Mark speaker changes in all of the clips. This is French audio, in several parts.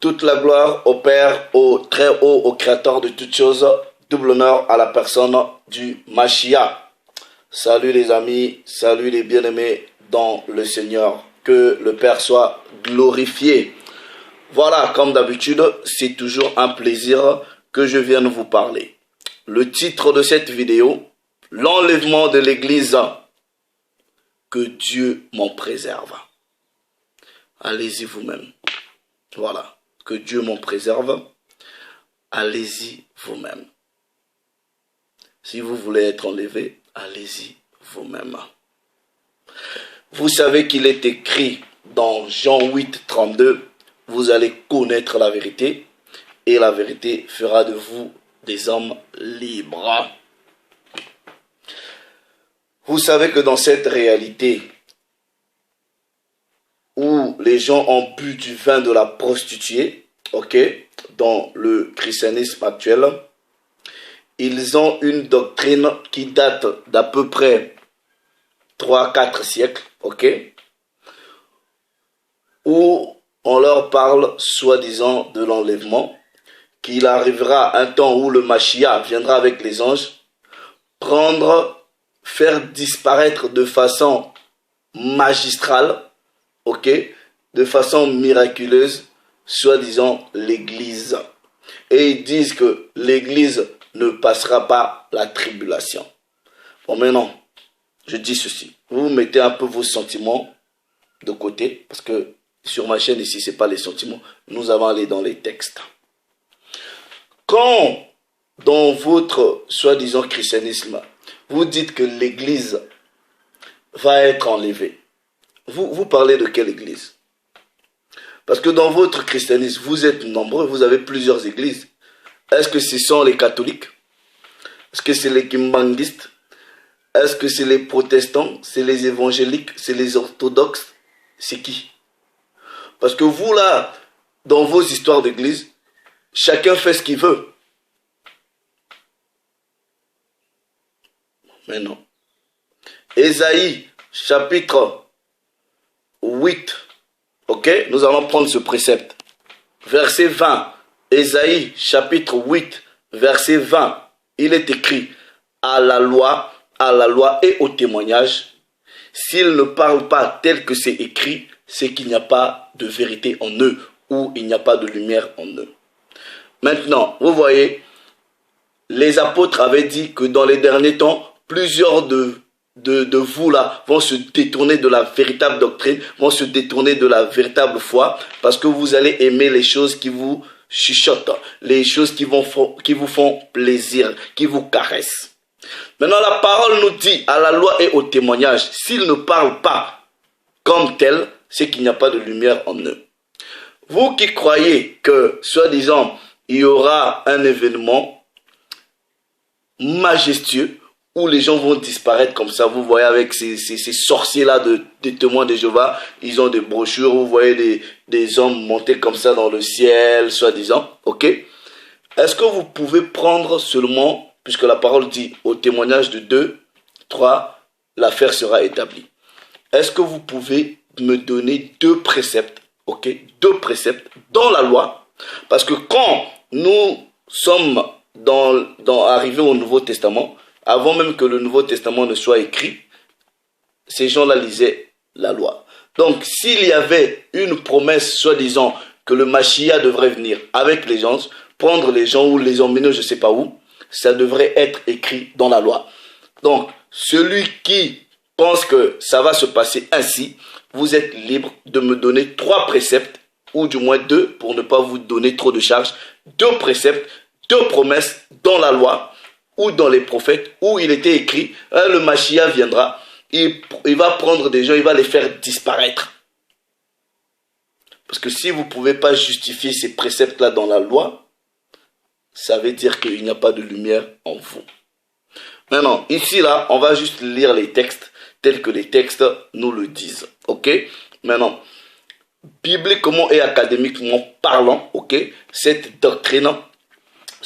Speaker 1: Toute la gloire au Père, au très haut, au Créateur de toutes choses. Double honneur à la personne du Mashiach. Salut les amis, salut les bien-aimés dans le Seigneur. Que le Père soit glorifié. Voilà, comme d'habitude, c'est toujours un plaisir que je vienne vous parler. Le titre de cette vidéo, l'enlèvement de l'Église. Que Dieu m'en préserve. Allez-y vous-même. Voilà, que Dieu m'en préserve. Allez-y vous-même. Si vous voulez être enlevé, allez-y vous-même. Vous savez qu'il est écrit dans Jean 8, 32, vous allez connaître la vérité et la vérité fera de vous des hommes libres. Vous savez que dans cette réalité où les gens ont bu du vin de la prostituée, ok, dans le christianisme actuel, ils ont une doctrine qui date d'à peu près 3-4 siècles, ok, où on leur parle soi-disant de l'enlèvement, qu'il arrivera un temps où le Mashiach viendra avec les anges, faire disparaître de façon magistrale, ok, de façon miraculeuse, soi-disant l'Église. Et ils disent que l'Église ne passera pas la tribulation. Bon, maintenant, je dis ceci. Vous mettez un peu vos sentiments de côté, parce que sur ma chaîne ici, ce n'est pas les sentiments. Nous allons aller dans les textes. Quand, dans votre soi-disant christianisme, vous dites que l'Église va être enlevée, vous parlez de quelle Église? Parce que dans votre christianisme, vous êtes nombreux, vous avez plusieurs églises. Est-ce que ce sont les catholiques? Est-ce que c'est les kimbanguistes? Est-ce que c'est les protestants? C'est les évangéliques? C'est les orthodoxes? C'est qui? Parce que vous là, dans vos histoires d'église, chacun fait ce qu'il veut. Mais non. Ésaïe, chapitre 8. Ok, nous allons prendre ce précepte. Verset 20. Ésaïe, chapitre 8, verset 20. Il est écrit, à la loi et au témoignage, s'ils ne parlent pas tel que c'est écrit, c'est qu'il n'y a pas de vérité en eux, ou il n'y a pas de lumière en eux. Maintenant, vous voyez, les apôtres avaient dit que dans les derniers temps, plusieurs de vous là vont se détourner de la véritable doctrine, vont se détourner de la véritable foi, parce que vous allez aimer les choses qui vous chuchotent, les choses qui vous font plaisir, qui vous caressent. Maintenant, la parole nous dit à la loi et au témoignage, s'ils ne parlent pas comme tel, c'est qu'il n'y a pas de lumière en eux. Vous qui croyez que, soi-disant, il y aura un événement majestueux où les gens vont disparaître comme ça, vous voyez avec ces sorciers-là des témoins de Jéhovah, ils ont des brochures, vous voyez des hommes monter comme ça dans le ciel, soi-disant, ok? Est-ce que vous pouvez prendre seulement, puisque la parole dit au témoignage de 2, 3, l'affaire sera établie. Est-ce que vous pouvez me donner 2 préceptes, ok? 2 préceptes dans la loi, parce que quand nous sommes arrivés au Nouveau Testament, avant même que le Nouveau Testament ne soit écrit, ces gens-là lisaient la loi. Donc, s'il y avait une promesse, soi-disant, que le Mashiach devrait venir avec les gens, prendre les gens ou les emmener je ne sais pas où, ça devrait être écrit dans la loi. Donc, celui qui pense que ça va se passer ainsi, vous êtes libre de me donner 3 préceptes, ou du moins 2, pour ne pas vous donner trop de charges, 2 préceptes, 2 promesses dans la loi, ou dans les prophètes, où il était écrit, le Mashiach viendra, il va prendre des gens, il va les faire disparaître. Parce que si vous ne pouvez pas justifier ces préceptes-là dans la loi, ça veut dire qu'il n'y a pas de lumière en vous. Maintenant, ici, là, on va juste lire les textes tels que les textes nous le disent. Ok? Maintenant, bibliquement et académiquement parlant, ok, cette doctrine,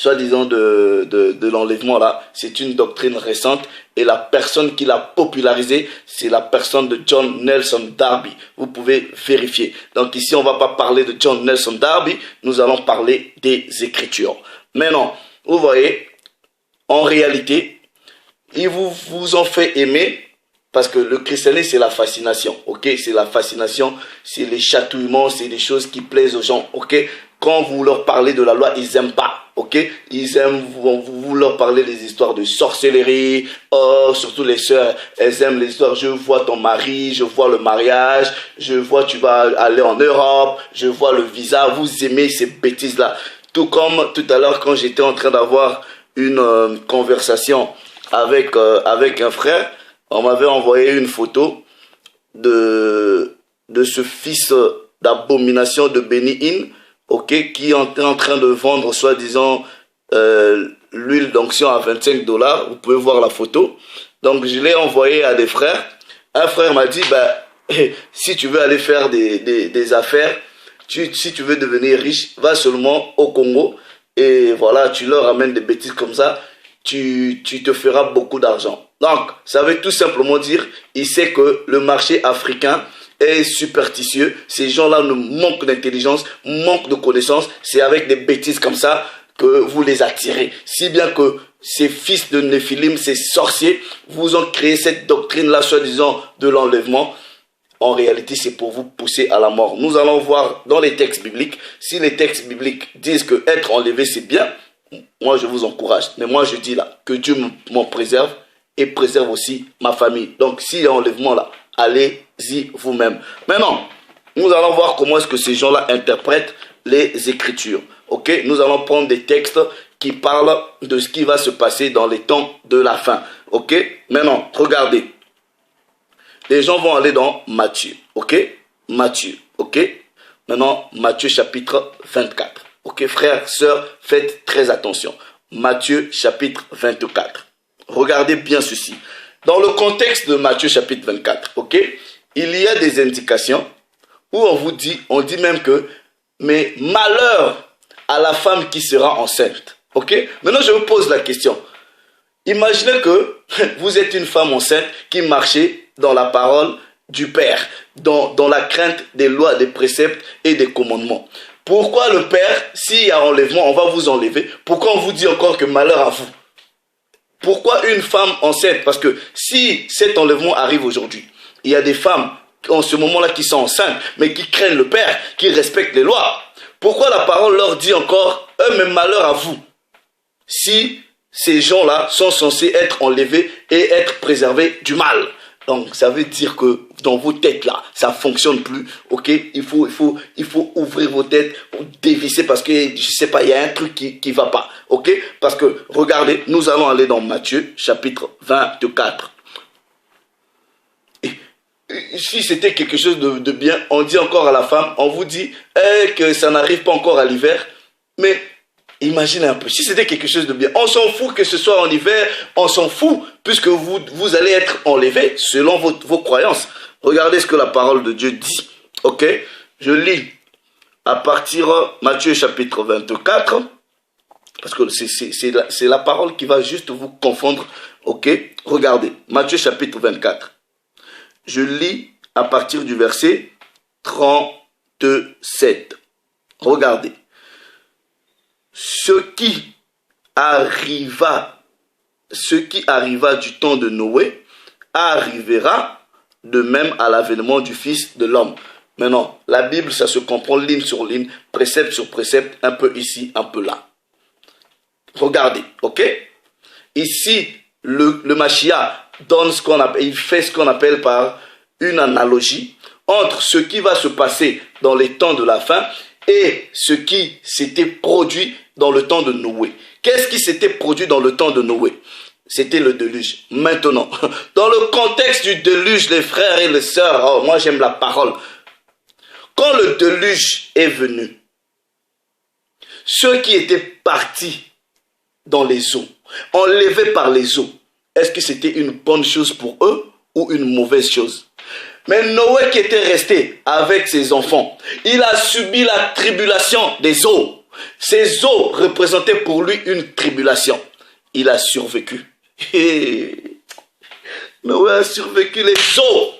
Speaker 1: soi-disant de l'enlèvement là, c'est une doctrine récente et la personne qui l'a popularisée, c'est la personne de John Nelson Darby. Vous pouvez vérifier. Donc ici, on ne va pas parler de John Nelson Darby, nous allons parler des Écritures. Maintenant, vous voyez, en réalité, il vous ont fait aimer. Parce que le christianisme, c'est la fascination, ok? C'est la fascination, c'est les chatouillements, c'est des choses qui plaisent aux gens, ok? Quand vous leur parlez de la loi, ils n'aiment pas, ok? Ils aiment, vous leur parlez des histoires de sorcellerie, oh, surtout les sœurs, elles aiment les histoires, je vois ton mari, je vois le mariage, je vois tu vas aller en Europe, je vois le visa, vous aimez ces bêtises-là. Tout comme tout à l'heure, quand j'étais en train d'avoir une conversation avec un frère, on m'avait envoyé une photo de ce fils d'abomination de Benny Hinn, ok, qui est en train de vendre soi-disant l'huile d'onction à $25. Vous pouvez voir la photo. Donc je l'ai envoyé à des frères. Un frère m'a dit, si tu veux aller faire des affaires, si tu veux devenir riche, va seulement au Congo et voilà, tu leur amènes des bêtises comme ça, tu te feras beaucoup d'argent. Donc, ça veut tout simplement dire, il sait que le marché africain est superstitieux. Ces gens-là ne manquent d'intelligence, manquent de connaissances. C'est avec des bêtises comme ça que vous les attirez. Si bien que ces fils de Néphilim, ces sorciers, vous ont créé cette doctrine-là, soi-disant, de l'enlèvement. En réalité, c'est pour vous pousser à la mort. Nous allons voir dans les textes bibliques, si les textes bibliques disent que être enlevé, c'est bien, moi, je vous encourage. Mais moi, je dis là, que Dieu m'en préserve et préserve aussi ma famille. Donc, s'il y a enlèvement là, allez-y vous-même. Maintenant, nous allons voir comment est-ce que ces gens-là interprètent les Écritures. Ok? Nous allons prendre des textes qui parlent de ce qui va se passer dans les temps de la fin. Ok? Maintenant, regardez. Les gens vont aller dans Matthieu. Ok? Matthieu. Ok? Maintenant, Matthieu chapitre 24. Ok, frères, sœurs, faites très attention. Matthieu chapitre 24. Regardez bien ceci. Dans le contexte de Matthieu chapitre 24, ok, il y a des indications où on dit même que, mais malheur à la femme qui sera enceinte. Ok, maintenant je vous pose la question. Imaginez que vous êtes une femme enceinte qui marchait dans la parole du Père, dans la crainte des lois, des préceptes et des commandements. Pourquoi le Père, s'il y a enlèvement, on va vous enlever? Pourquoi on vous dit encore que malheur à vous? Pourquoi une femme enceinte? Parce que si cet enlèvement arrive aujourd'hui, il y a des femmes en ce moment-là qui sont enceintes, mais qui craignent le Père, qui respectent les lois. Pourquoi la parole leur dit encore, même malheur à vous? Si ces gens-là sont censés être enlevés et être préservés du mal. Donc, ça veut dire que dans vos têtes là, ça ne fonctionne plus, ok? Il faut ouvrir vos têtes, dévisser parce que, je sais pas, il y a un truc qui va pas, ok? Parce que, regardez, nous allons aller dans Matthieu, chapitre 24. Et si c'était quelque chose de bien, on dit encore à la femme, on vous dit que ça n'arrive pas encore à l'hiver, mais imaginez un peu, si c'était quelque chose de bien, on s'en fout que ce soit en hiver, on s'en fout, puisque vous allez être enlevés selon vos croyances. Regardez ce que la parole de Dieu dit, ok? Je lis à partir de Matthieu chapitre 24, parce que c'est la parole qui va juste vous confondre, ok? Regardez, Matthieu chapitre 24. Je lis à partir du verset 37. Regardez. Ce qui arriva du temps de Noé arrivera de même à l'avènement du Fils de l'homme. Maintenant, la Bible, ça se comprend ligne sur ligne, précepte sur précepte, un peu ici, un peu là. Regardez, ok? Ici, le Mashiach donne il fait ce qu'on appelle par une analogie entre ce qui va se passer dans les temps de la fin et ce qui s'était produit dans le temps de Noé. Qu'est-ce qui s'était produit dans le temps de Noé? C'était le déluge. Maintenant, dans le contexte du déluge, les frères et les sœurs, oh, moi j'aime la parole. Quand le déluge est venu, ceux qui étaient partis dans les eaux, enlevés par les eaux, est-ce que c'était une bonne chose pour eux ou une mauvaise chose? Mais Noé qui était resté avec ses enfants, il a subi la tribulation des eaux. Ces eaux représentaient pour lui une tribulation. Il a survécu. Noé a survécu les eaux.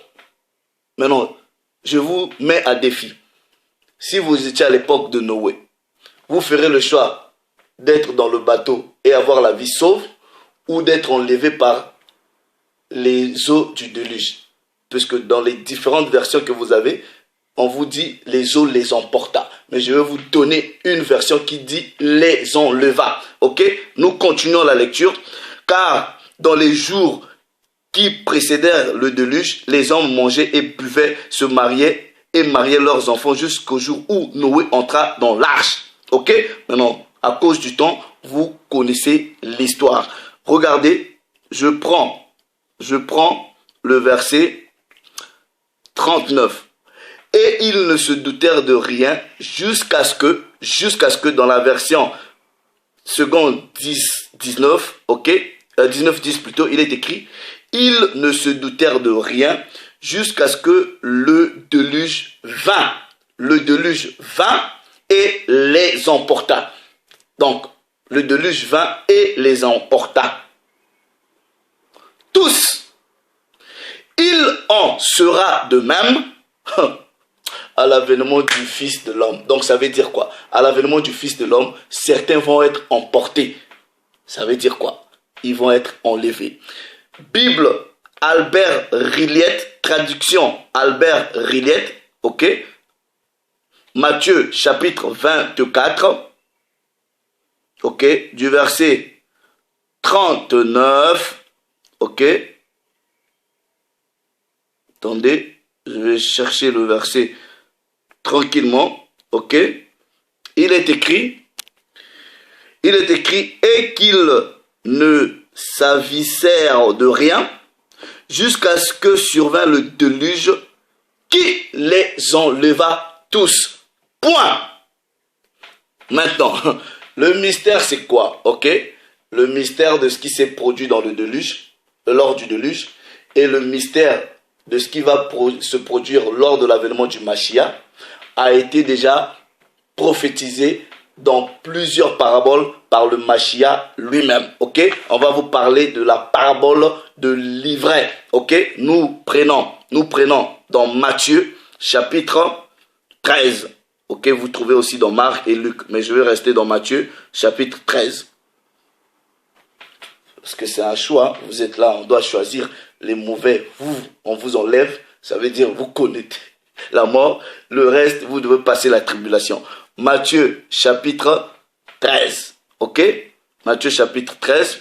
Speaker 1: Maintenant, je vous mets à défi. Si vous étiez à l'époque de Noé, vous ferez le choix d'être dans le bateau et avoir la vie sauve ou d'être enlevé par les eaux du déluge. Puisque dans les différentes versions que vous avez, on vous dit les eaux les emporta. Mais je vais vous donner une version qui dit les enleva. Ok? Nous continuons la lecture. Car dans les jours qui précédèrent le déluge, les hommes mangeaient et buvaient, se mariaient et mariaient leurs enfants jusqu'au jour où Noé entra dans l'arche. Ok? Maintenant, à cause du temps, vous connaissez l'histoire. Regardez, je prends le verset 39. Et ils ne se doutèrent de rien jusqu'à ce que dans la version seconde 19, ok, 19-10 plutôt, il est écrit, ils ne se doutèrent de rien jusqu'à ce que le déluge vint. Le déluge vint et les emporta. Donc, le déluge vint et les emporta. Tous. Il en sera de même à l'avènement du Fils de l'homme. Donc ça veut dire quoi? À l'avènement du Fils de l'homme, certains vont être emportés. Ça veut dire quoi? Ils vont être enlevés. Bible Albert Rilliette, traduction Albert Rilliette, ok? Matthieu chapitre 24, ok? Du verset 39, ok? Attendez, je vais chercher le verset tranquillement, ok? Il est écrit, et qu'ils ne s'avisèrent de rien jusqu'à ce que survint le déluge qui les enleva tous. Point. Maintenant, le mystère c'est quoi, ok? Le mystère de ce qui s'est produit dans le déluge, lors du déluge, et le mystère de ce qui va se produire lors de l'avènement du Mashiach a été déjà prophétisé dans plusieurs paraboles par le Mashiach lui-même. Ok? On va vous parler de la parabole de l'ivraie. Ok? Nous prenons dans Matthieu chapitre 13. Ok? Vous trouvez aussi dans Marc et Luc. Mais je vais rester dans Matthieu chapitre 13. Parce que c'est un choix. Vous êtes là, on doit choisir les mauvais. On vous enlève. Ça veut dire vous connaissez la mort. Le reste, vous devez passer la tribulation. Matthieu chapitre 13. Ok? Matthieu chapitre 13.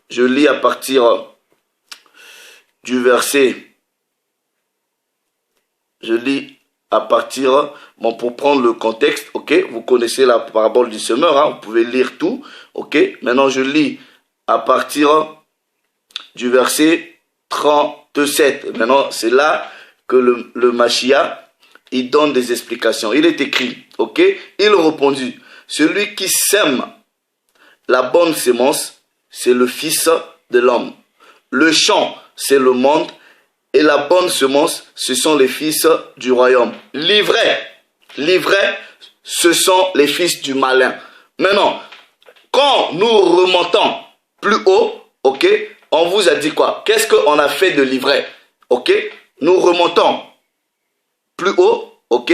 Speaker 1: Je lis à partir du verset. Bon, pour prendre le contexte, ok? Vous connaissez la parabole du semeur, hein? Vous pouvez lire tout, ok? Maintenant, je lis à partir du verset 37. Maintenant, c'est là que le Mashiach, il donne des explications. Il est écrit, ok? Il répondit, celui qui sème la bonne sémence, c'est le Fils de l'homme. Le champ, c'est le monde. Et la bonne semence, ce sont les fils du royaume. L'ivraie, ce sont les fils du malin. Maintenant, quand nous remontons plus haut, ok, on vous a dit quoi? Qu'est-ce qu'on a fait de l'ivraie? Ok, nous remontons plus haut, ok.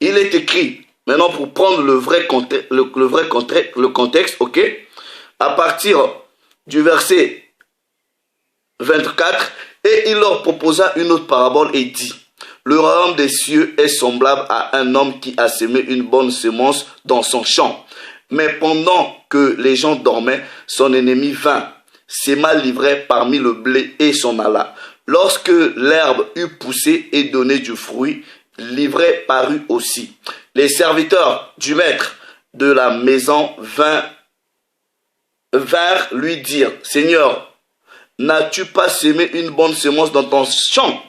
Speaker 1: Il est écrit, maintenant pour prendre le vrai contexte, ok, à partir du verset 24, et il leur proposa une autre parabole et dit, le royaume des cieux est semblable à un homme qui a semé une bonne semence dans son champ. Mais pendant que les gens dormaient, son ennemi vint, sema l'ivraie parmi le blé et s'en alla. Lorsque l'herbe eut poussé et donné du fruit, l'ivraie parut aussi. Les serviteurs du maître de la maison vinrent lui dire, Seigneur, n'as-tu pas semé une bonne semence dans ton champ?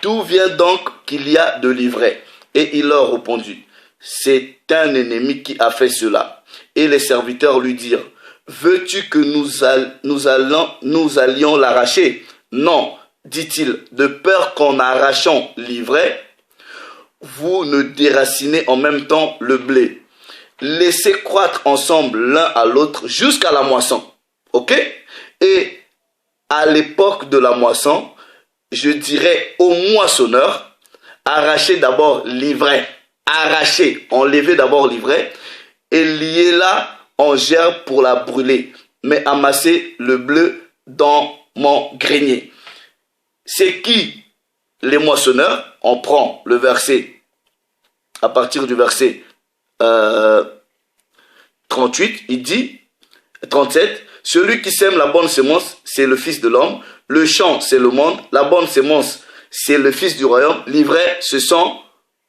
Speaker 1: D'où vient donc qu'il y a de l'ivraie? Et il leur répondit, c'est un ennemi qui a fait cela. Et les serviteurs lui dirent, veux-tu que nous allions l'arracher? Non, dit-il, de peur qu'en arrachant l'ivraie, vous ne déracinez en même temps le blé. Laissez croître ensemble l'un à l'autre jusqu'à la moisson. Ok? Et à l'époque de la moisson, je dirais au moissonneur, arrachez d'abord l'ivraie. Arrachez, enlevez d'abord l'ivraie et liez-la en gerbe pour la brûler. Mais amassez le bleu dans mon grenier. C'est qui les moissonneurs? On prend le verset, à partir du verset 38, il dit, 37, celui qui sème la bonne semence, c'est le Fils de l'homme, le champ, c'est le monde, la bonne semence, c'est le Fils du royaume, l'ivraie, ce sont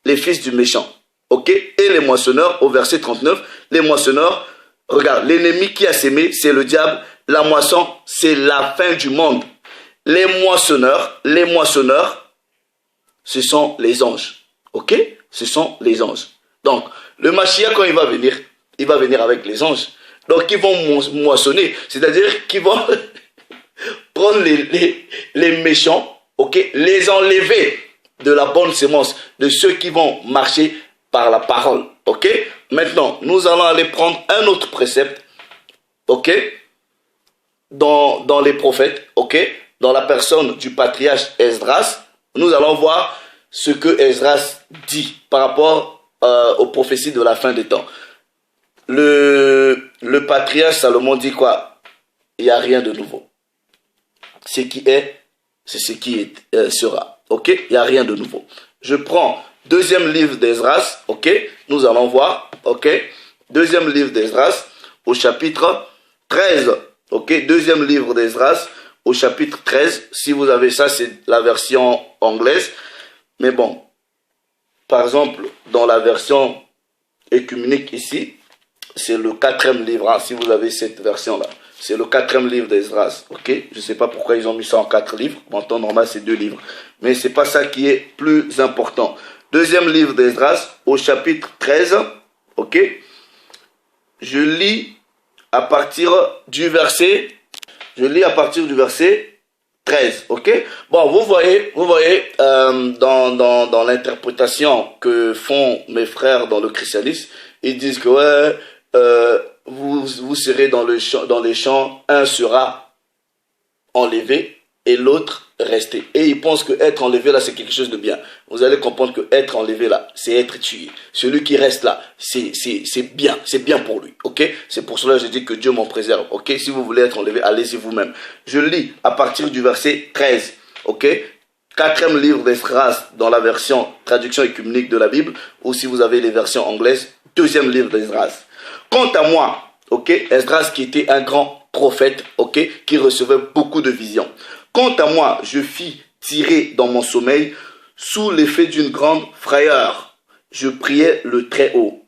Speaker 1: les fils du méchant. Ok? Et les moissonneurs, au verset 39, les moissonneurs, regarde, l'ennemi qui a sémé, c'est le diable, la moisson, c'est la fin du monde. Les moissonneurs, ce sont les anges. Ok? Ce sont les anges. Donc, le Mashiach, quand il va venir avec les anges. Donc, ils vont moissonner. C'est-à-dire qu'ils vont prendre les méchants, ok? Les enlever de la bonne semence, de ceux qui vont marcher par la parole. Ok? Maintenant, nous allons aller prendre un autre précepte. Ok? Dans les prophètes. Ok? Dans la personne du patriarche Esdras, nous allons voir ce que Esdras dit par rapport aux prophéties de la fin des temps. Le patriarche Salomon dit quoi? Il n'y a rien de nouveau. Ce qui est, c'est ce qui sera. Ok? Il n'y a rien de nouveau. Je prends deuxième livre d'Esdras. Ok? Nous allons voir. Ok? Deuxième livre d'Esdras au chapitre 13. Ok? Deuxième livre d'Esdras au chapitre 13. Si vous avez ça, c'est la version anglaise. Mais bon, par exemple, dans la version écuménique ici, c'est le 4e livre. Hein, si vous avez cette version-là, c'est le 4e livre d'Esdras. Ok? Je ne sais pas pourquoi ils ont mis ça en 4 livres. En temps normal, c'est 2 livres. Mais ce n'est pas ça qui est plus important. Deuxième livre d'Esdras au chapitre 13. Ok? Je lis à partir du verset 13, ok? Bon, vous voyez dans l'interprétation que font mes frères dans le christianisme, ils disent que ouais, vous serez dans les champs, un sera enlevé et l'autre resté. Et ils pensent que être enlevé là, c'est quelque chose de bien. Vous allez comprendre que être enlevé là, c'est être tué. Celui qui reste là, c'est bien pour lui. Ok? C'est pour cela que je dis que Dieu m'en préserve. Ok? Si vous voulez être enlevé, allez-y vous-même. Je lis à partir du verset 13. Ok? 4e livre d'Esdras dans la version traduction écuménique de la Bible, ou si vous avez les versions anglaises, 2e livre d'Esdras. Quant à moi, ok? Esdras qui était un grand prophète, ok? Qui recevait beaucoup de visions. Quant à moi, je fis tirer dans mon sommeil, sous l'effet d'une grande frayeur. Je priais le Très-Haut.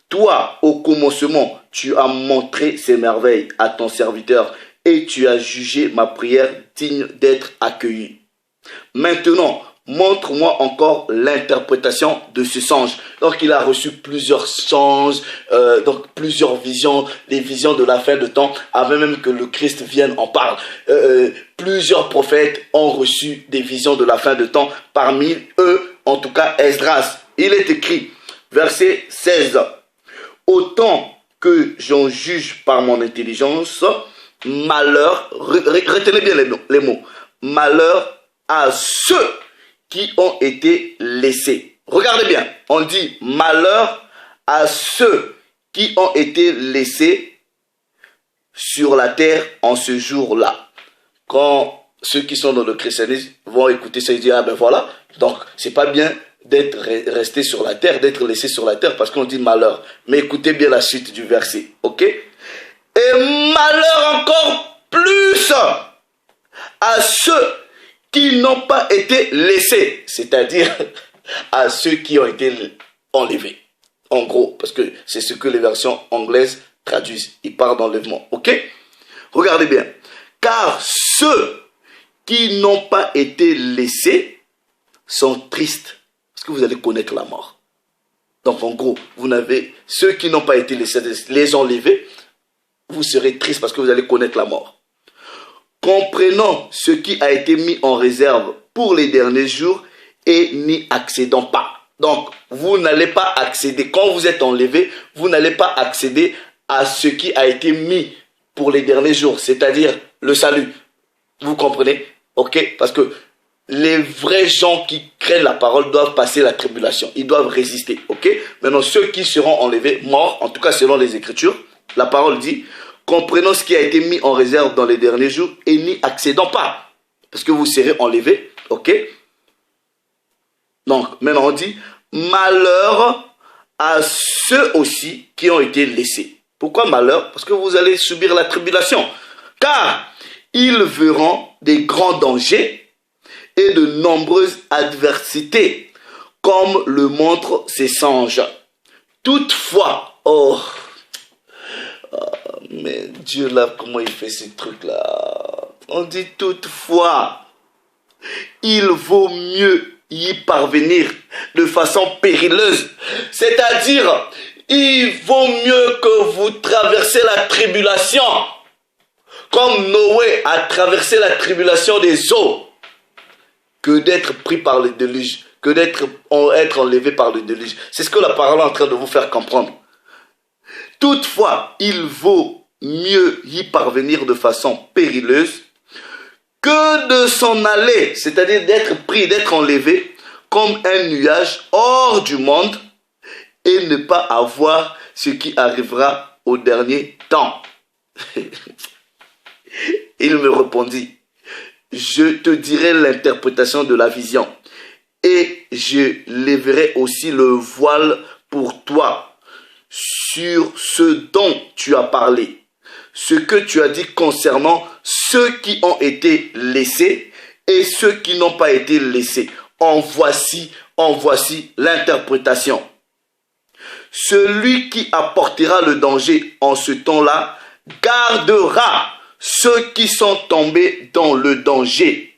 Speaker 1: Toi, au commencement, tu as montré ces merveilles à ton serviteur et tu as jugé ma prière digne d'être accueillie. Maintenant, montre-moi encore l'interprétation de ce songe. Donc, il a reçu plusieurs songes, donc plusieurs visions, les visions de la fin de temps, avant même que le Christ vienne en parle. Plusieurs prophètes ont reçu des visions de la fin de temps. Parmi eux, en tout cas, Esdras. Il est écrit, verset 16. Autant que j'en juge par mon intelligence, malheur, retenez bien les mots, malheur à ceux qui ont été laissés. Regardez bien, on dit malheur à ceux qui ont été laissés sur la terre en ce jour-là. Quand ceux qui sont dans le christianisme vont écouter ça, ils disent, ah ben voilà, donc c'est pas bien d'être resté sur la terre, d'être laissé sur la terre parce qu'on dit malheur. Mais écoutez bien la suite du verset, ok? Et malheur encore plus à ceux qui n'ont pas été laissés, c'est-à-dire à ceux qui ont été enlevés. En gros, parce que c'est ce que les versions anglaises traduisent. Ils parlent d'enlèvement, ok? Regardez bien. Car ceux qui n'ont pas été laissés sont tristes, parce que vous allez connaître la mort. Donc en gros, vous n'avez ceux qui n'ont pas été laissés, les enlevés, vous serez tristes parce que vous allez connaître la mort. Comprenant ce qui a été mis en réserve pour les derniers jours et n'y accédant pas. Donc, vous n'allez pas accéder, quand vous êtes enlevé, vous n'allez pas accéder à ce qui a été mis pour les derniers jours, c'est-à-dire le salut. Vous comprenez? Ok? Parce que les vrais gens qui craignent la parole doivent passer la tribulation. Ils doivent résister. Ok? Maintenant, ceux qui seront enlevés, morts, en tout cas selon les Écritures, la parole dit, comprenons ce qui a été mis en réserve dans les derniers jours et n'y accédons pas. Parce que vous serez enlevés. Ok? Donc, maintenant on dit, malheur à ceux aussi qui ont été laissés. Pourquoi malheur? Parce que vous allez subir la tribulation. Car ils verront des grands dangers et de nombreuses adversités, comme le montrent ces songes. Toutefois, mais Dieu là, comment il fait ces trucs-là? On dit toutefois, il vaut mieux y parvenir de façon périlleuse. C'est-à-dire, il vaut mieux que vous traversez la tribulation, comme Noé a traversé la tribulation des eaux, que d'être pris par le déluge, que d'être enlevé par le déluge. C'est ce que la parole est en train de vous faire comprendre. Toutefois, il vaut mieux y parvenir de façon périlleuse que de s'en aller, c'est-à-dire d'être pris, d'être enlevé comme un nuage hors du monde et ne pas avoir ce qui arrivera au dernier temps. Il me répondit, je te dirai l'interprétation de la vision et je lèverai aussi le voile pour toi sur ce dont tu as parlé. Ce que tu as dit concernant ceux qui ont été laissés et ceux qui n'ont pas été laissés. En voici l'interprétation. Celui qui apportera le danger en ce temps-là gardera ceux qui sont tombés dans le danger,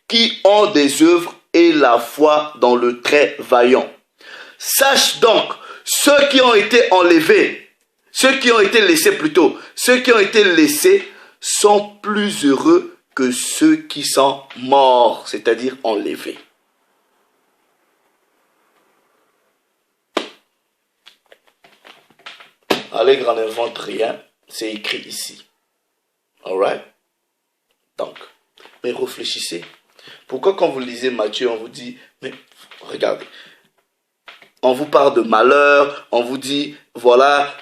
Speaker 1: qui ont des œuvres et la foi dans le très vaillant. Sache donc, ceux qui ont été enlevés, ceux qui ont été laissés plutôt, ceux qui ont été laissés sont plus heureux que ceux qui sont morts, c'est-à-dire enlevés. Allègre n'invente rien, c'est écrit ici. Alright? Donc, mais réfléchissez. Pourquoi quand vous lisez Matthieu, on vous dit, mais regardez, on vous parle de malheur, on vous dit, voilà,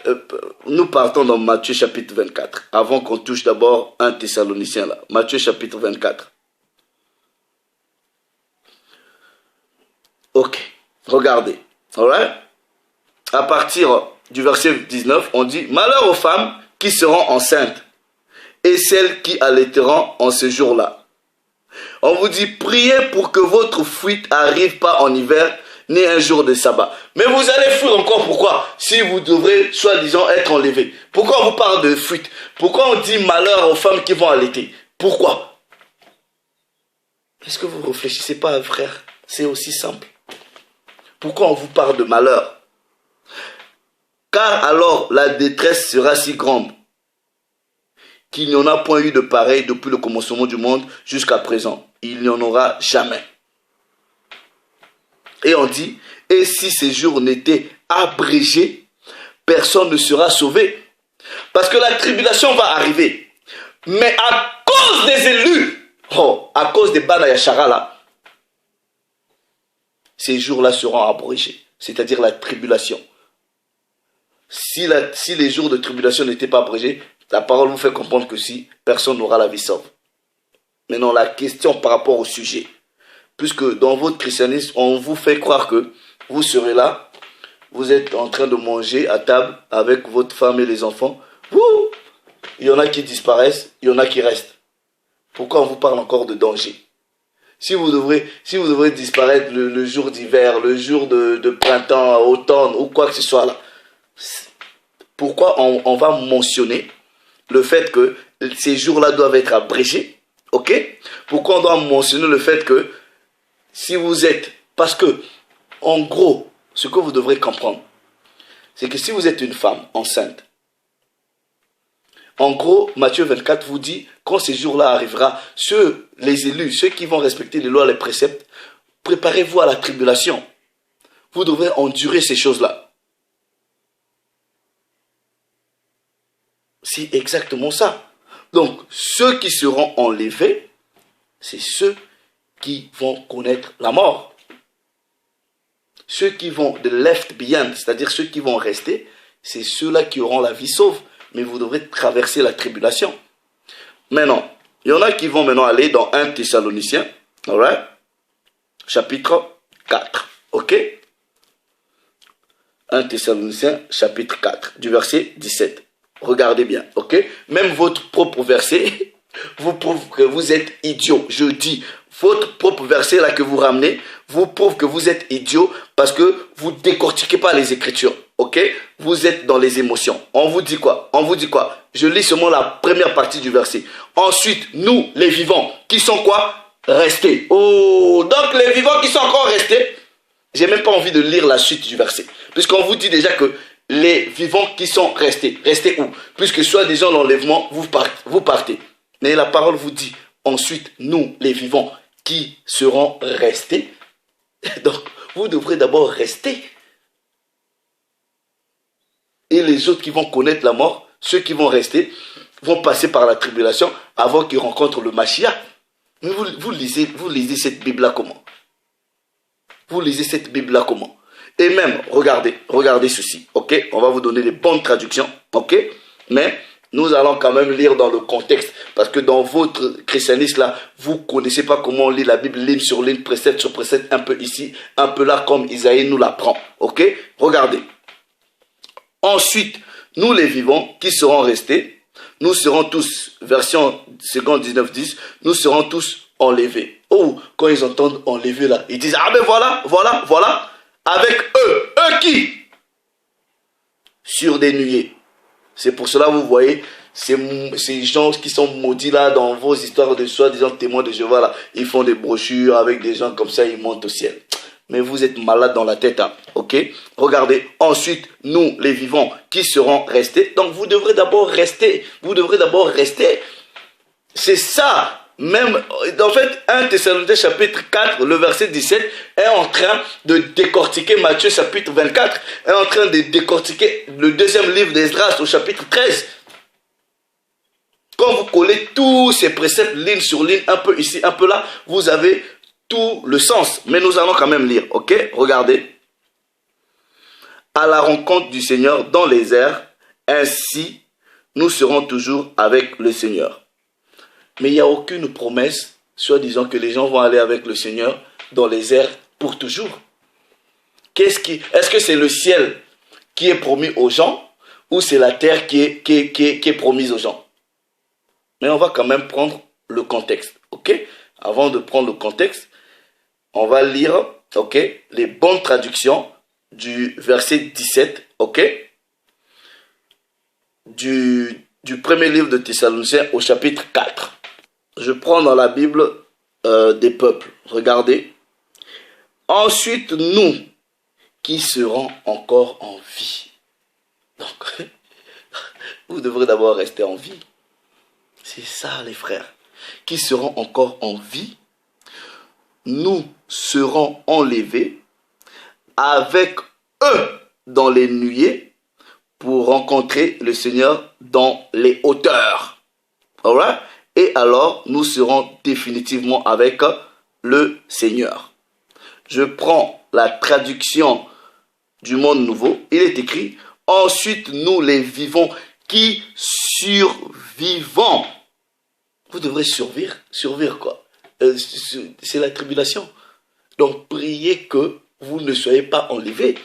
Speaker 1: nous partons dans Matthieu chapitre 24, avant qu'on touche d'abord un Thessalonicien là. Matthieu chapitre 24. Ok, regardez, alright? À partir du verset 19, on dit, malheur aux femmes qui seront enceintes et celles qui allaiteront en ce jour-là. On vous dit, priez pour que votre fuite n'arrive pas en hiver, ni un jour de sabbat. Mais vous allez fuir encore, pourquoi? Si vous devrez, soi-disant, être enlevé. Pourquoi on vous parle de fuite? Pourquoi on dit malheur aux femmes qui vont allaiter? Pourquoi? Est-ce que vous ne réfléchissez pas, frère? C'est aussi simple. Pourquoi on vous parle de malheur? Car alors la détresse sera si grande qu'il n'y en a point eu de pareil depuis le commencement du monde jusqu'à présent. Il n'y en aura jamais. Et on dit, et si ces jours n'étaient abrégés, personne ne sera sauvé. Parce que la tribulation va arriver. Mais à cause des élus, à cause des Bana Yachara là, ces jours-là seront abrégés. C'est-à-dire la tribulation. Si les jours de tribulation n'étaient pas abrégés, la parole vous fait comprendre que si, personne n'aura la vie sauve. Maintenant, la question par rapport au sujet. Puisque dans votre christianisme, on vous fait croire que vous serez là, vous êtes en train de manger à table avec votre femme et les enfants. Wouh! Il y en a qui disparaissent, il y en a qui restent. Pourquoi on vous parle encore de danger? Si vous devrez disparaître le jour d'hiver, le jour de printemps, automne ou quoi que ce soit là, pourquoi on va mentionner le fait que ces jours-là doivent être abrégés? Ok? Pourquoi on doit mentionner le fait que si vous êtes... Parce que, en gros, ce que vous devrez comprendre, c'est que si vous êtes une femme enceinte, en gros, Matthieu 24 vous dit, quand ces jours-là arrivera, les élus, ceux qui vont respecter les lois, les préceptes, préparez-vous à la tribulation. Vous devrez endurer ces choses-là. C'est exactement ça. Donc, ceux qui seront enlevés, c'est ceux qui vont connaître la mort. Ceux qui vont de left behind, c'est-à-dire ceux qui vont rester, c'est ceux-là qui auront la vie sauve. Mais vous devrez traverser la tribulation. Maintenant, il y en a qui vont maintenant aller dans 1 Thessaloniciens, alright? Chapitre 4, ok? 1 Thessaloniciens, chapitre 4, du verset 17. Regardez bien, ok? Même votre propre verset vous prouve que vous êtes idiot. Je dis, votre propre verset là que vous ramenez vous prouve que vous êtes idiot parce que vous décortiquez pas les Écritures, ok? Vous êtes dans les émotions. On vous dit quoi? On vous dit quoi? Je lis seulement la première partie du verset. Ensuite, nous, les vivants, qui sont quoi? Restés. Oh, donc les vivants qui sont encore restés, j'ai même pas envie de lire la suite du verset. Puisqu'on vous dit déjà que les vivants qui sont restés. Restés où? Puisque soi-disant l'enlèvement, vous partez. Mais la parole vous dit, ensuite, nous, les vivants, qui seront restés. Donc, vous devrez d'abord rester. Et les autres qui vont connaître la mort, ceux qui vont rester, vont passer par la tribulation avant qu'ils rencontrent le Mashiach. Mais vous lisez cette Bible-là comment? Vous lisez cette Bible-là comment? Et même, regardez ceci, ok? On va vous donner les bonnes traductions, ok? Mais nous allons quand même lire dans le contexte, parce que dans votre christianisme là, vous ne connaissez pas comment on lit la Bible ligne sur ligne, précepte sur précepte, un peu ici, un peu là, comme Isaïe nous l'apprend, ok? Regardez. Ensuite, nous les vivants qui serons restés, nous serons tous, version 2 19-10, nous serons tous enlevés. Oh, quand ils entendent enlever là, ils disent, ah ben voilà, avec eux qui? Sur des nuées. C'est pour cela, vous voyez, ces gens qui sont maudits là dans vos histoires de soi-disant témoins de Jéhovah là, ils font des brochures avec des gens comme ça, ils montent au ciel. Mais vous êtes malade dans la tête, hein, ok? Regardez, ensuite, nous, les vivants, qui serons restés. Donc, vous devrez d'abord rester. C'est ça. Même, en fait, 1 Thessaloniciens chapitre 4, le verset 17, est en train de décortiquer Matthieu chapitre 24, est en train de décortiquer le deuxième livre d'Esdras au chapitre 13. Quand vous collez tous ces préceptes ligne sur ligne, un peu ici, un peu là, vous avez tout le sens. Mais nous allons quand même lire, ok? Regardez. À la rencontre du Seigneur dans les airs, ainsi nous serons toujours avec le Seigneur. Mais il n'y a aucune promesse, soi-disant que les gens vont aller avec le Seigneur dans les airs pour toujours. Est-ce que c'est le ciel qui est promis aux gens ou c'est la terre qui est promise aux gens? Mais on va quand même prendre le contexte, ok? Avant de prendre le contexte, on va lire, ok, les bonnes traductions du verset 17, ok? Du premier livre de Thessaloniciens au chapitre 4. Je prends dans la Bible des peuples. Regardez. Ensuite, nous, qui serons encore en vie. Donc, vous devrez d'abord rester en vie. C'est ça, les frères. Qui seront encore en vie. Nous serons enlevés avec eux dans les nuées pour rencontrer le Seigneur dans les hauteurs. Alright? Et alors, nous serons définitivement avec le Seigneur. Je prends la traduction du Monde Nouveau. Il est écrit, ensuite nous les vivons qui survivons. Vous devrez survivre. Survivre quoi? C'est la tribulation. Donc, priez que vous ne soyez pas enlevés.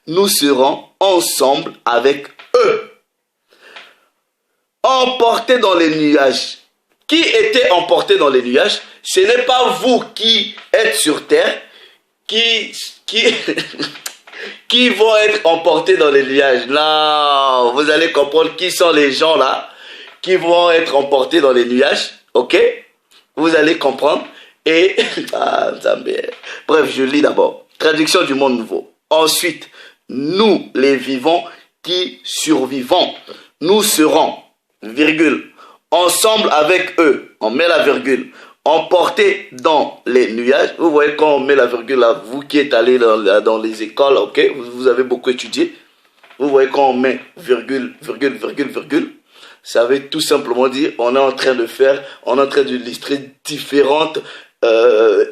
Speaker 1: Nous serons ensemble avec eux. Emportés dans les nuages. Qui était emporté dans les nuages? Ce n'est pas vous qui êtes sur terre qui vont être emportés dans les nuages. Non, vous allez comprendre qui sont les gens là qui vont être emportés dans les nuages. Ok? Vous allez comprendre. Et, bref, je lis d'abord. Traduction du Monde Nouveau. Ensuite, nous les vivants qui survivons, nous serons, virgule, ensemble avec eux, on met la virgule, emportés dans les nuages. Vous voyez quand on met la virgule là, vous qui êtes allé dans les écoles, ok, vous avez beaucoup étudié. Vous voyez quand on met virgule, virgule, virgule, virgule, ça veut tout simplement dire on est en train d'illustrer différentes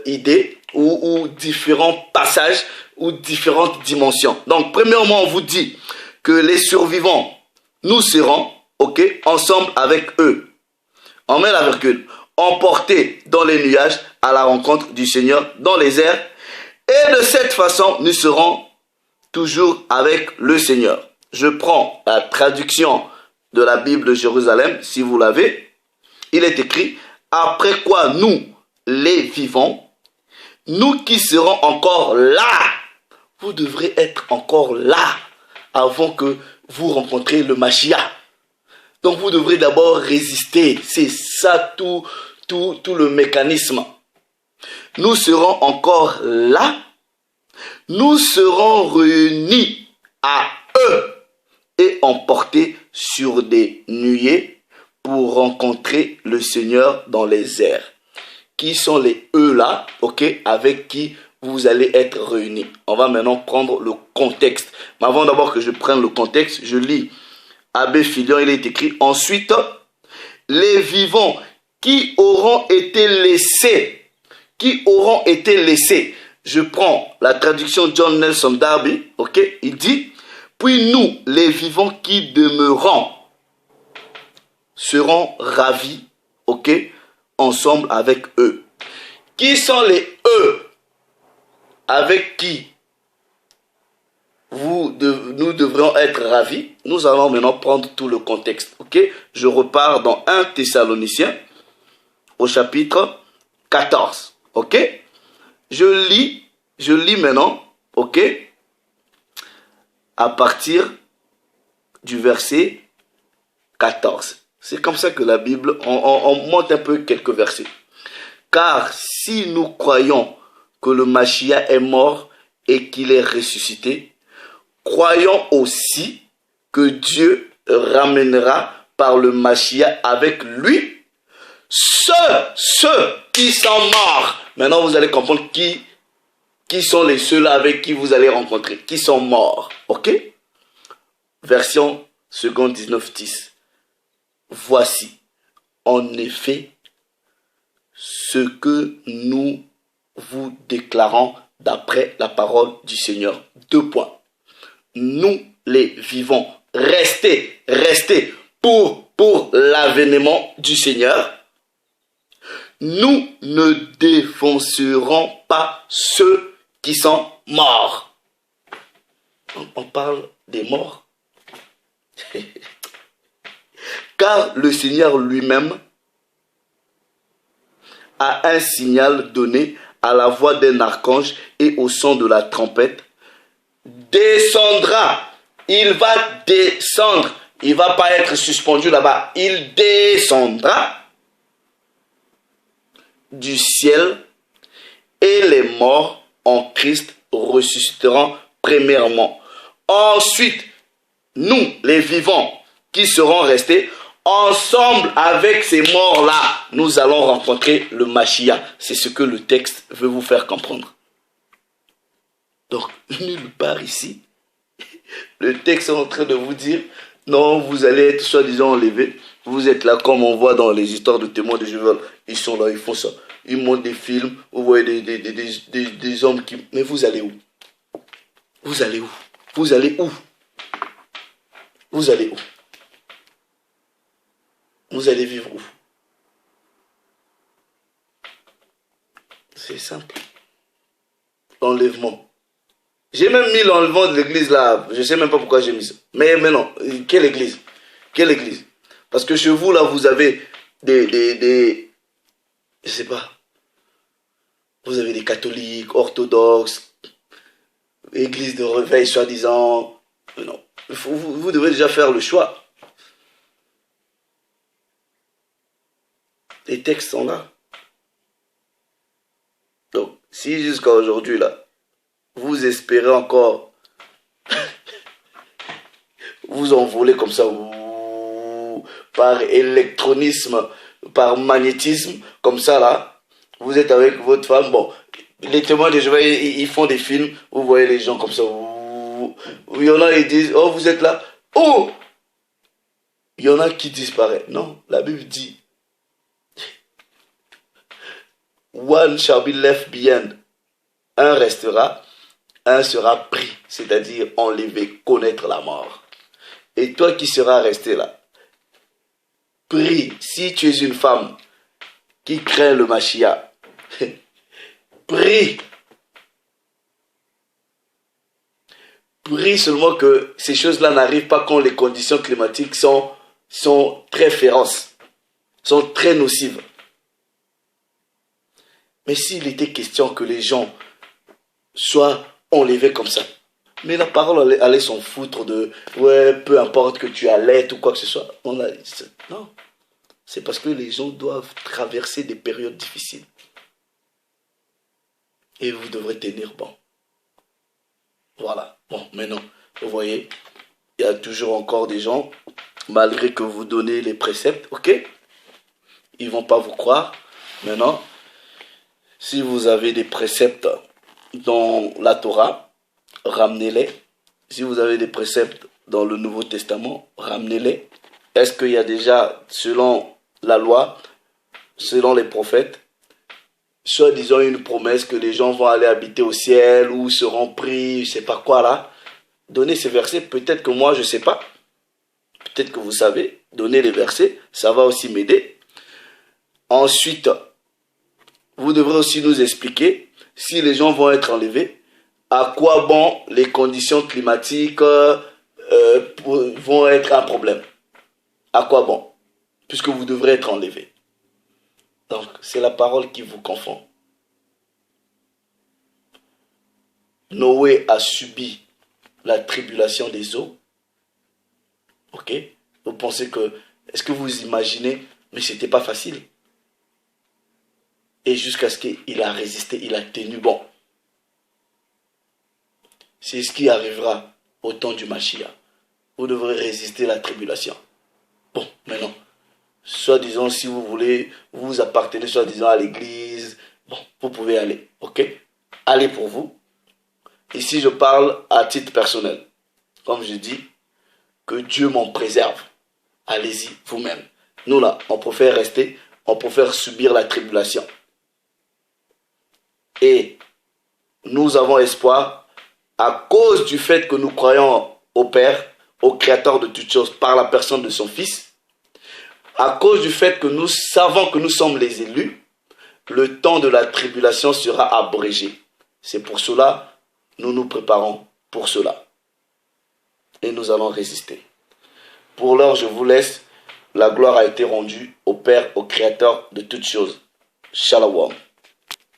Speaker 1: idées ou différents passages ou différentes dimensions. Donc premièrement, on vous dit que les survivants, nous serons, ok, ensemble avec eux. On met la virgule. Emportés dans les nuages à la rencontre du Seigneur dans les airs. Et de cette façon, nous serons toujours avec le Seigneur. Je prends la traduction de la Bible de Jérusalem, si vous l'avez. Il est écrit, après quoi nous, les vivants, nous qui serons encore là, vous devrez être encore là avant que vous rencontriez le Mashiach. Donc vous devrez d'abord résister. C'est ça tout le mécanisme. Nous serons encore là. Nous serons réunis à eux et emportés sur des nuées pour rencontrer le Seigneur dans les airs. Qui sont les eux là, ok, avec qui vous allez être réunis. On va maintenant prendre le contexte. Mais avant d'abord que je prenne le contexte, je lis Abbé Filion, il est écrit, ensuite, les vivants qui auront été laissés, je prends la traduction John Nelson Darby, ok, il dit, puis nous, les vivants qui demeurons, seront ravis, ok, ensemble avec eux. Qui sont les eux avec qui nous devrons être ravis? Nous allons maintenant prendre tout le contexte, ok? Je repars dans 1 Thessaloniciens au chapitre 14, ok? Je lis maintenant, ok? À partir du verset 14. C'est comme ça que la Bible, on monte un peu quelques versets. Car si nous croyons que le Mashiach est mort et qu'il est ressuscité, croyons aussi que Dieu ramènera par le Mashiach avec lui ceux qui sont morts. Maintenant, vous allez comprendre qui sont les ceux-là avec qui vous allez rencontrer, qui sont morts. Ok? Version 2 19:10. Voici, en effet, ce que nous vous déclarons d'après la parole du Seigneur. 2 points. Nous, les vivants, restez pour l'avènement du Seigneur. Nous ne défoncerons pas ceux qui sont morts. On parle des morts. Car le Seigneur lui-même a un signal donné à la voix d'un archange et au son de la trompette. Descendra. Il va descendre. Il ne va pas être suspendu là-bas. Il descendra du ciel et les morts en Christ ressusciteront premièrement. Ensuite, nous, les vivants, qui seront restés ensemble avec ces morts-là, nous allons rencontrer le Mashiach. C'est ce que le texte veut vous faire comprendre. Donc, nulle part ici, le texte est en train de vous dire, non, vous allez être soi-disant enlevés. Vous êtes là comme on voit dans les histoires de témoins de Jéhovah. Ils sont là, ils font ça. Ils montent des films, vous voyez des hommes qui... Mais vous allez où? Vous allez où? Vous allez où? Vous allez où? Vous allez vivre où? C'est simple. L'enlèvement. J'ai même mis l'enlèvement de l'église là. Je ne sais même pas pourquoi j'ai mis ça. Mais non, quelle église? Quelle église? Parce que chez vous là, vous avez des je sais pas. Vous avez des catholiques, orthodoxes, église de réveil soi-disant. Non. Vous devez déjà faire le choix. Les textes sont là. Donc, si jusqu'à aujourd'hui, là, vous espérez encore vous envoler comme ça, par électronisme, par magnétisme, comme ça, là, vous êtes avec votre femme, bon, les témoins de Jéhovah, ils font des films, vous voyez les gens comme ça, il y en a, ils disent, oh, vous êtes là, oh, il y en a qui disparaissent. Non, la Bible dit, one shall be left behind. Un restera, un sera pris, c'est-à-dire enlevé, connaître la mort. Et toi qui seras resté là, prie, si tu es une femme qui craint le Mashiach, prie. Prie seulement que ces choses-là n'arrivent pas quand les conditions climatiques sont très féroces, sont très nocives. Mais s'il était question que les gens soient enlevés comme ça, mais la parole allait s'en foutre de ouais, peu importe que tu allaites ou quoi que ce soit. Non, c'est parce que les gens doivent traverser des périodes difficiles. Et vous devrez tenir bon. Voilà. Bon, maintenant, vous voyez, il y a toujours encore des gens, malgré que vous donnez les préceptes, ok? Ils ne vont pas vous croire. Maintenant, si vous avez des préceptes dans la Torah, ramenez-les. Si vous avez des préceptes dans le Nouveau Testament, ramenez-les. Est-ce qu'il y a déjà, selon la loi, selon les prophètes, soi-disant une promesse que les gens vont aller habiter au ciel ou seront pris, je ne sais pas quoi là? Donnez ces versets, peut-être que moi je ne sais pas. Peut-être que vous savez, donnez les versets, ça va aussi m'aider. Ensuite, vous devrez aussi nous expliquer si les gens vont être enlevés. À quoi bon les conditions climatiques vont être un problème? À quoi bon? Puisque vous devrez être enlevés. Donc, c'est la parole qui vous confond. Noé a subi la tribulation des eaux. Ok? Vous pensez que... Est-ce que vous imaginez? Mais c'était pas facile. Et jusqu'à ce qu'il a résisté, il a tenu bon. C'est ce qui arrivera au temps du Mashiach. Vous devrez résister à la tribulation. Bon, maintenant, soi-disant, si vous voulez, vous appartenez soi-disant à l'église, bon, vous pouvez aller, ok? Allez pour vous. Ici, je parle à titre personnel. Comme je dis, que Dieu m'en préserve. Allez-y vous-même. Nous là, on préfère rester, on préfère subir la tribulation. Et nous avons espoir à cause du fait que nous croyons au Père, au Créateur de toutes choses, par la personne de son Fils, à cause du fait que nous savons que nous sommes les élus, le temps de la tribulation sera abrégé. C'est pour cela, nous nous préparons pour cela. Et nous allons résister. Pour l'heure, je vous laisse. La gloire a été rendue au Père, au Créateur de toutes choses. Shalom.